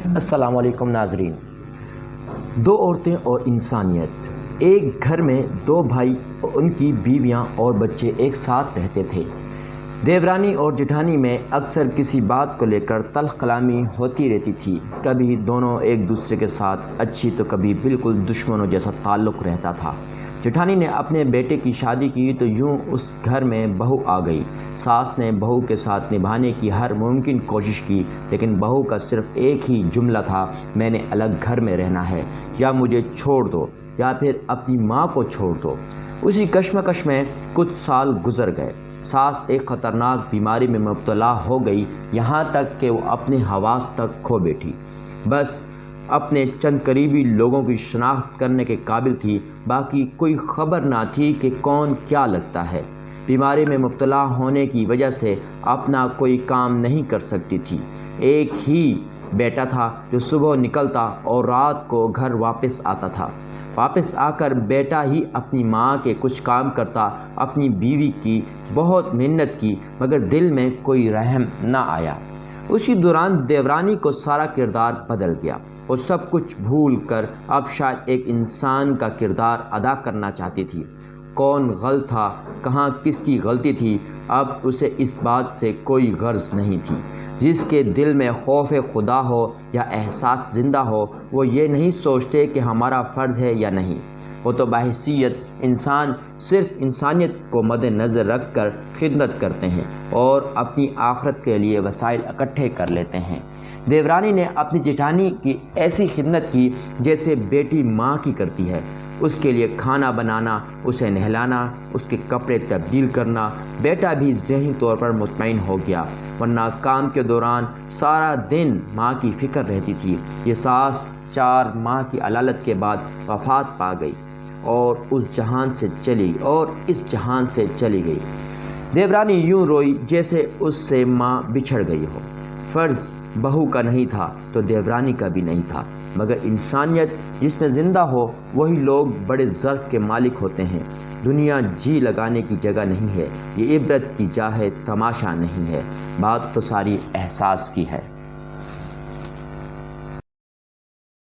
السلام علیکم ناظرین۔ دو عورتیں اور انسانیت۔ ایک گھر میں دو بھائی اور ان کی بیویاں اور بچے ایک ساتھ رہتے تھے۔ دیورانی اور جٹھانی میں اکثر کسی بات کو لے کر تلخ کلامی ہوتی رہتی تھی۔ کبھی دونوں ایک دوسرے کے ساتھ اچھی تو کبھی بالکل دشمنوں جیسا تعلق رہتا تھا۔ جٹھانی نے اپنے بیٹے کی شادی کی تو یوں اس گھر میں بہو آ گئی۔ ساس نے بہو کے ساتھ نبھانے کی ہر ممکن کوشش کی، لیکن بہو کا صرف ایک ہی جملہ تھا، میں نے الگ گھر میں رہنا ہے، یا مجھے چھوڑ دو یا پھر اپنی ماں کو چھوڑ دو۔ اسی کشمکش میں کچھ سال گزر گئے۔ ساس ایک خطرناک بیماری میں مبتلا ہو گئی، یہاں تک کہ وہ اپنے حواس تک کھو بیٹھی۔ بس اپنے چند قریبی لوگوں کی شناخت کرنے کے قابل تھی، باقی کوئی خبر نہ تھی کہ کون کیا لگتا ہے۔ بیماری میں مبتلا ہونے کی وجہ سے اپنا کوئی کام نہیں کر سکتی تھی۔ ایک ہی بیٹا تھا جو صبح نکلتا اور رات کو گھر واپس آتا تھا۔ واپس آ کر بیٹا ہی اپنی ماں کے کچھ کام کرتا۔ اپنی بیوی کی بہت محنت کی، مگر دل میں کوئی رحم نہ آیا۔ اسی دوران دیورانی کو سارا کردار بدل گیا۔ وہ سب کچھ بھول کر اب شاید ایک انسان کا کردار ادا کرنا چاہتی تھی۔ کون غلط تھا، کہاں کس کی غلطی تھی، اب اسے اس بات سے کوئی غرض نہیں تھی۔ جس کے دل میں خوف خدا ہو یا احساس زندہ ہو، وہ یہ نہیں سوچتے کہ ہمارا فرض ہے یا نہیں۔ وہ تو بحیثیت انسان صرف انسانیت کو مد نظر رکھ کر خدمت کرتے ہیں اور اپنی آخرت کے لیے وسائل اکٹھے کر لیتے ہیں۔ دیورانی نے اپنی جٹھانی کی ایسی خدمت کی جیسے بیٹی ماں کی کرتی ہے۔ اس کے لیے کھانا بنانا، اسے نہلانا، اس کے کپڑے تبدیل کرنا۔ بیٹا بھی ذہنی طور پر مطمئن ہو گیا، ورنہ کام کے دوران سارا دن ماں کی فکر رہتی تھی۔ یہ ساس 4 ماہ کی علالت کے بعد وفات پا گئی اور اس جہان سے چلی گئی۔ دیورانی یوں روئی جیسے اس سے ماں بچھڑ گئی ہو۔ فرض بہو کا نہیں تھا تو دیورانی کا بھی نہیں تھا، مگر انسانیت جس میں زندہ ہو وہی لوگ بڑے ظرف کے مالک ہوتے ہیں۔ دنیا جی لگانے کی جگہ نہیں ہے، یہ عبرت کی جا ہے، تماشا نہیں ہے۔ بات تو ساری احساس کی ہے۔